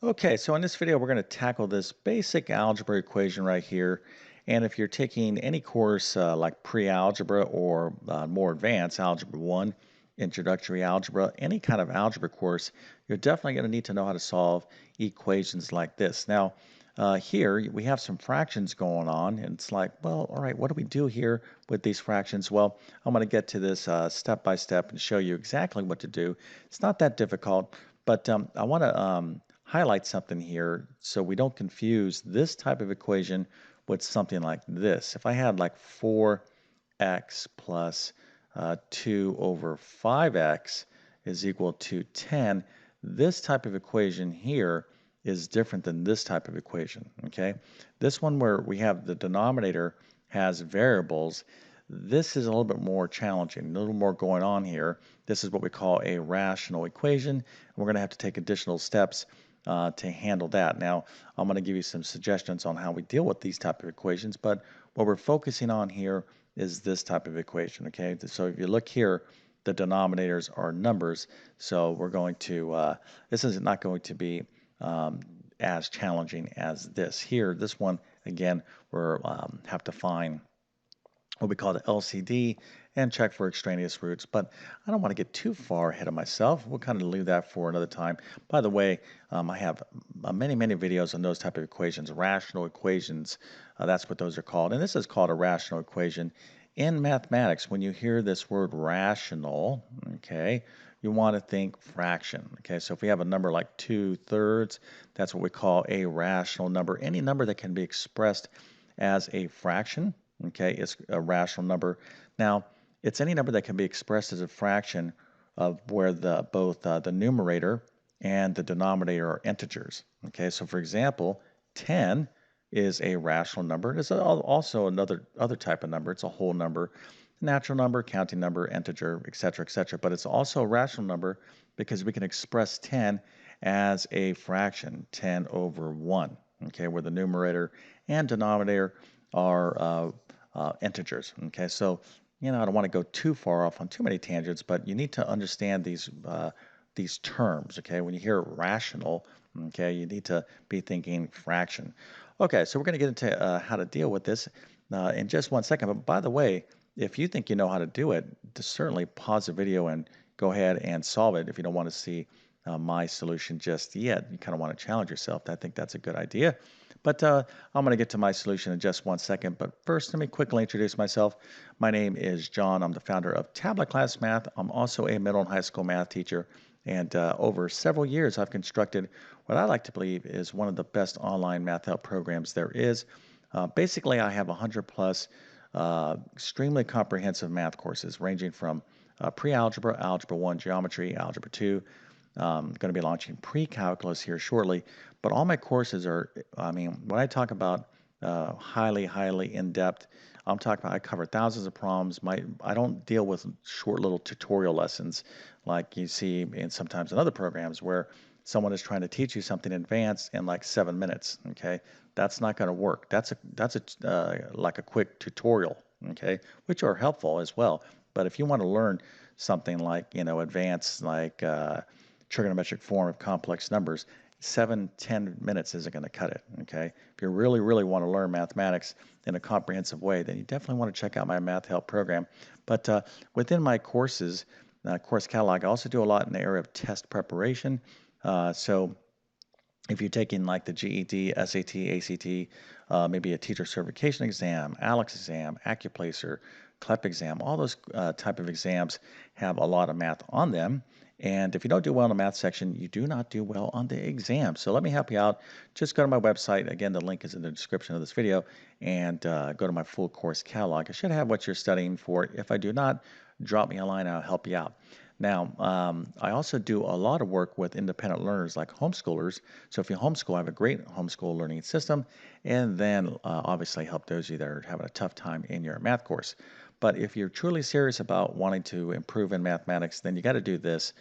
Okay, so in this video, we're going to tackle this basic algebra equation right here. And if you're taking any course like pre-algebra or more advanced algebra 1, introductory algebra, any kind of algebra course, you're definitely going to need to know how to solve equations like this. Now, here we have some fractions going on, and it's like, well, all right, what do we do here with these fractions? Well, I'm going to get to this step by step and show you exactly what to do. It's not that difficult, but I want to highlight something here so we don't confuse this type of equation with something like this. If I had like 4x plus 2 over 5x is equal to 10, this type of equation here is different than this type of equation, okay? This one where we have the denominator has variables, this is a little bit more challenging, a little more going on here. This is what we call a rational equation. We're going to have to take additional steps to handle that. Now, I'm going to give you some suggestions on how we deal with these type of equations, but what we're focusing on here is this type of equation, okay? So if you look here, the denominators are numbers, so we're going to, this is not going to be as challenging as this. Here, this one, again, we're have to find what we call the LCD and check for extraneous roots. But I don't want to get too far ahead of myself. We'll kind of leave that for another time. By the way, I have many videos on those type of equations, rational equations. That's what those are called. And this is called a rational equation. In mathematics, when you hear this word rational, okay, you want to think fraction. Okay, so if we have a number like 2/3, that's what we call a rational number. Any number that can be expressed as a fraction, okay, is a rational number. Now, it's any number that can be expressed as a fraction of where the both the numerator and the denominator are integers. Okay, so for example, 10 is a rational number. It's also another other type of number. It's a whole number, natural number, counting number, integer, etc., etc. But it's also a rational number because we can express 10 as a fraction, 10 over 1. Okay, where the numerator and denominator are integers. Okay, so I don't want to go too far off on too many tangents, but you need to understand these terms. Okay, when you hear rational, okay, you need to be thinking fraction. Okay, so we're going to get into how to deal with this in just one second. But by the way, if you think you know how to do it, just certainly pause the video and go ahead and solve it if you don't want to see my solution just yet. You kind of want to challenge yourself. I think that's a good idea. But I'm going to get to my solution in just one second. But first, let me quickly introduce myself. My name is John. I'm the founder of TabletClass Math. I'm also a middle and high school math teacher. And over several years, I've constructed what I like to believe is one of the best online math help programs there is. Basically, I have 100 plus extremely comprehensive math courses ranging from pre-algebra, algebra 1, geometry, algebra 2. Going to be launching pre-calculus here shortly, but all my courses are, I mean, when I talk about highly in-depth, I'm talking about I cover thousands of problems. I don't deal with short little tutorial lessons like you see sometimes in other programs where someone is trying to teach you something advanced in like 7 minutes. Okay, that's not going to work. That's like a quick tutorial. Okay, which are helpful as well. But if you want to learn something like advanced like trigonometric form of complex numbers, 7-10 minutes isn't going to cut it. Okay, if you really want to learn mathematics in a comprehensive way, then you definitely want to check out my math help program. But within my courses, course catalog, I also do a lot in the area of test preparation. So if you're taking like the GED, SAT, ACT, maybe a teacher certification exam, ALEX exam, Accuplacer, CLEP exam, all those type of exams have a lot of math on them. And if you don't do well in the math section, you do not do well on the exam. So let me help you out. Just go to my website. Again, the link is in the description of this video. And go to my full course catalog. I should have what you're studying for. If I do not, drop me a line. I'll help you out. Now, I also do a lot of work with independent learners like homeschoolers. So if you homeschool, I have a great homeschool learning system, and then obviously help those of you that are having a tough time in your math course. But if you're truly serious about wanting to improve in mathematics, then you got to do this.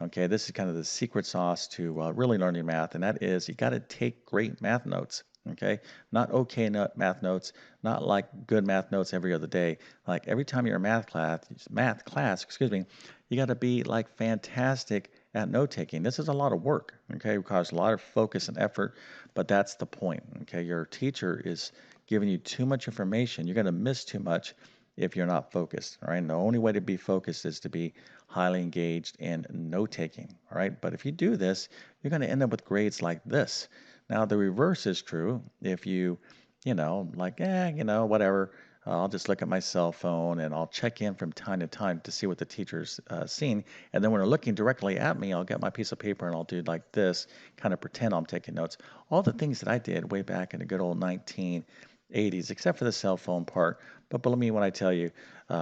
Okay, this is kind of the secret sauce to really learning math, and that is you got to take great math notes. Okay, not okay math notes, not like good math notes every other day. Like every time you're in math class, excuse me, you got to be like fantastic at note taking. This is a lot of work, okay? It requires a lot of focus and effort, but that's the point, okay? Your teacher is giving you too much information. You're going to miss too much if you're not focused, all right? And the only way to be focused is to be highly engaged in note taking, all right? But if you do this, you're going to end up with grades like this. Now, the reverse is true. If you, like, whatever, I'll just look at my cell phone and I'll check in from time to time to see what the teacher's seen. And then when they're looking directly at me, I'll get my piece of paper and I'll do like this, kind of pretend I'm taking notes. All the things that I did way back in the good old 1980s, except for the cell phone part. But believe me when I tell you,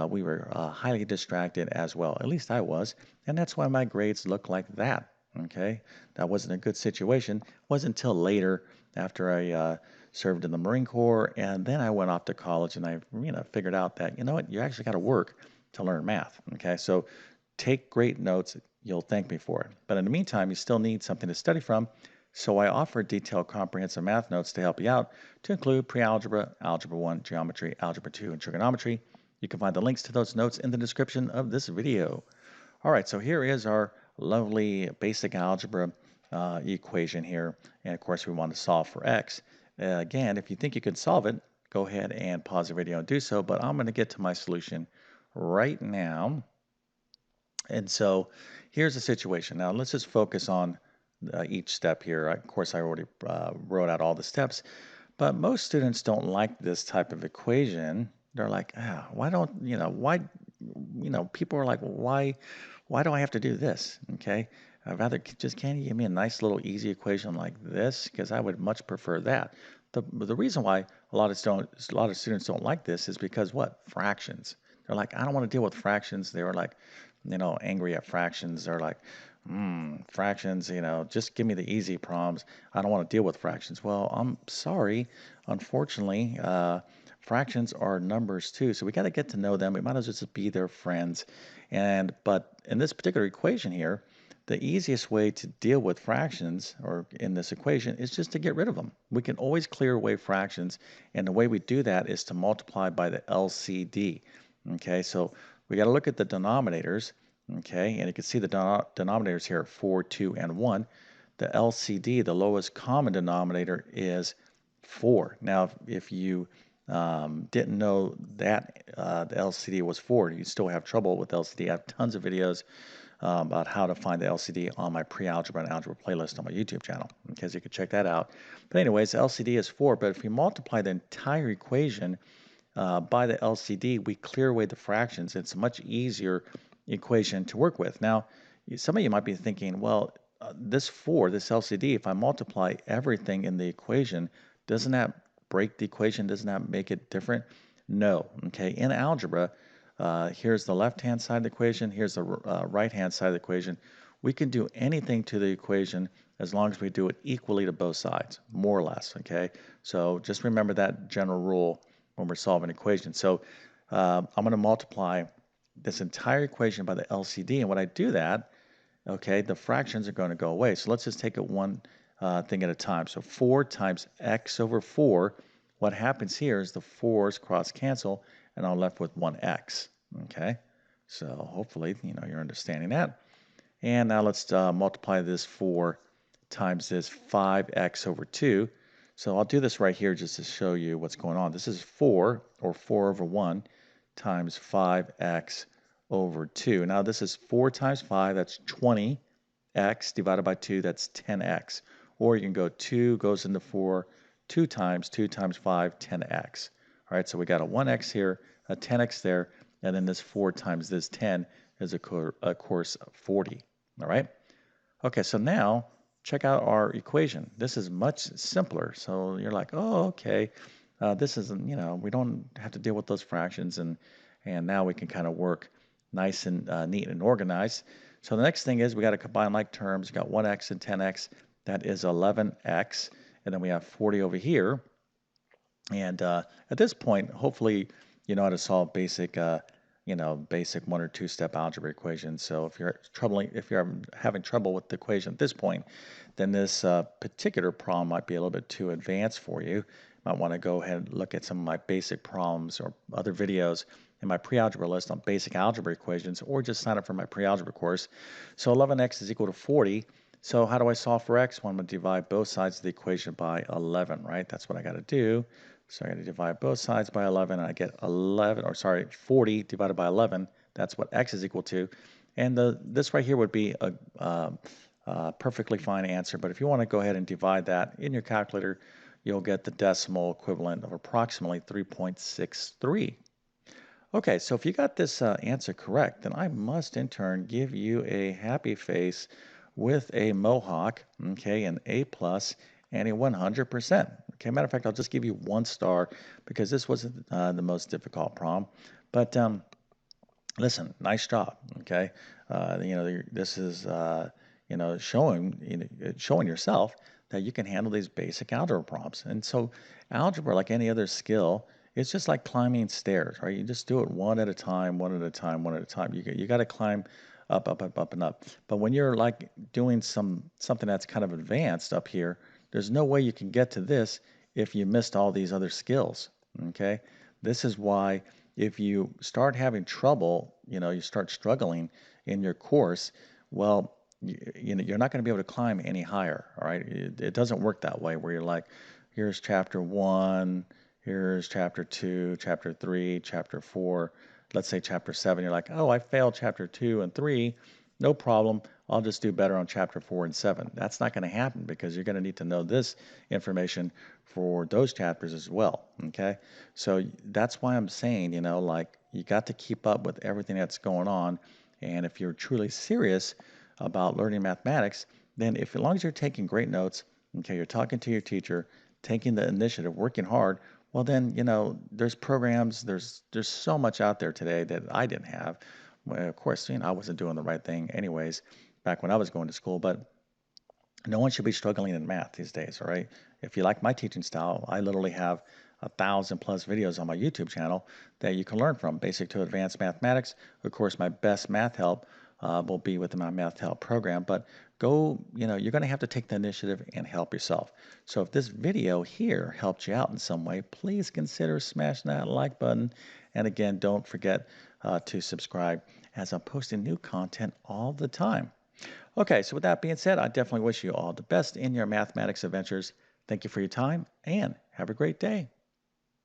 we were highly distracted as well. At least I was. And that's why my grades look like that. Okay, that wasn't a good situation. It wasn't until later after I served in the Marine Corps, and then I went off to college, and I, figured out that you actually got to work to learn math. Okay, so take great notes. You'll thank me for it. But in the meantime, you still need something to study from. So I offer detailed, comprehensive math notes to help you out, to include pre-algebra, algebra 1, geometry, algebra 2, and trigonometry. You can find the links to those notes in the description of this video. All right, so here is our lovely basic algebra equation here. And of course, we want to solve for x. Again, if you think you can solve it, go ahead and pause the video and do so. But I'm going to get to my solution right now. And so here's the situation. Now, let's just focus on each step here. Of course, I already wrote out all the steps. But most students don't like this type of equation. They're like, why don't, people are like, why do I have to do this? Okay. I'd rather just, can you give me a nice little easy equation like this? Because I would much prefer that. The reason why a lot of students don't like this is because what? Fractions. They're like, I don't want to deal with fractions. They were like, angry at fractions. They're like, fractions, just give me the easy problems. I don't want to deal with fractions. Well, I'm sorry. Unfortunately, fractions are numbers too. So we got to get to know them. We might as well just be their friends. But in this particular equation here, the easiest way to deal with fractions, or in this equation, is just to get rid of them. We can always clear away fractions, and the way we do that is to multiply by the LCD. Okay, so we got to look at the denominators. Okay, and you can see the denominators here, 4, 2, and 1. The LCD, the lowest common denominator, is 4. Now, if you didn't know that the LCD was 4, you still have trouble with LCD. I have tons of videos about how to find the LCD on my pre-algebra and algebra playlist on my YouTube channel. Okay, so you can check that out. But anyways, the LCD is 4, but if we multiply the entire equation by the LCD, we clear away the fractions. It's a much easier equation to work with. Now, some of you might be thinking, well, this LCD, if I multiply everything in the equation, doesn't that break the equation? Doesn't that make it different? No. Okay, in algebra, here's the left-hand side of the equation, here's the right-hand side of the equation. We can do anything to the equation as long as we do it equally to both sides, more or less, okay? So just remember that general rule when we're solving equations. So I'm going to multiply this entire equation by the LCD, and when I do that, okay, the fractions are going to go away. So let's just take it one thing at a time. So 4 times x over 4, what happens here is the 4's cross cancel, and I'm left with 1x, okay? So hopefully, you're understanding that. And now let's multiply this 4 times this 5x over 2. So I'll do this right here just to show you what's going on. This is 4, or 4 over 1, times 5x over 2. Now this is 4 times 5, that's 20x, divided by 2, that's 10x. Or you can go 2 goes into 4, 2 times 5, 10x. All right, so we got a 1x here, a 10x there, and then this 4 times this 10 is, of course, 40. All right? Okay, so now check out our equation. This is much simpler. So you're like, oh, okay, this isn't, we don't have to deal with those fractions, and now we can kind of work nice and neat and organized. So the next thing is we got to combine like terms. You got 1x and 10x. That is 11x. And then we have 40 over here. And at this point, hopefully you know how to solve basic, basic 1 or 2 step algebra equations. So if you're having trouble with the equation at this point, then this particular problem might be a little bit too advanced for you. You might want to go ahead and look at some of my basic problems or other videos in my pre-algebra list on basic algebra equations, or just sign up for my pre-algebra course. So 11x is equal to 40. So how do I solve for x? Well, I'm going to divide both sides of the equation by 11, right? That's what I got to do. So I got to divide both sides by 11, and I get 40 divided by 11. That's what x is equal to. And this right here would be a perfectly fine answer. But if you want to go ahead and divide that in your calculator, you'll get the decimal equivalent of approximately 3.63. Okay, so if you got this answer correct, then I must in turn give you a happy face with a mohawk, okay, an A plus, and a 100%. Okay, matter of fact, I'll just give you 1 star because this wasn't the most difficult problem. But listen, nice job, okay? This is, showing yourself that you can handle these basic algebra problems. And so algebra, like any other skill, it's just like climbing stairs, right? You just do it one at a time, one at a time, one at a time. You got to climb up, up, up, up, and up. But when you're like doing something that's kind of advanced up here, there's no way you can get to this if you missed all these other skills, okay? This is why if you start having trouble, you start struggling in your course, well, you're not going to be able to climb any higher, all right? It doesn't work that way where you're like, here's chapter 1, here's chapter 2, chapter 3, chapter 4, let's say chapter 7. You're like, oh, I failed chapter 2 and 3. No problem. I'll just do better on chapter 4 and 7. That's not going to happen because you're going to need to know this information for those chapters as well, okay? So that's why I'm saying, like you got to keep up with everything that's going on. And if you're truly serious about learning mathematics, then as long as you're taking great notes, okay, you're talking to your teacher, taking the initiative, working hard, well then, there's programs, there's so much out there today that I didn't have. Well, of course, I wasn't doing the right thing anyways back when I was going to school, but no one should be struggling in math these days, all right? If you like my teaching style, I literally have 1,000 plus videos on my YouTube channel that you can learn from, basic to advanced mathematics. Of course, my best math help will be within my math help program, but you're going to have to take the initiative and help yourself. So if this video here helped you out in some way, please consider smashing that like button. And again, don't forget to subscribe as I'm posting new content all the time. Okay, so with that being said, I definitely wish you all the best in your mathematics adventures. Thank you for your time and have a great day.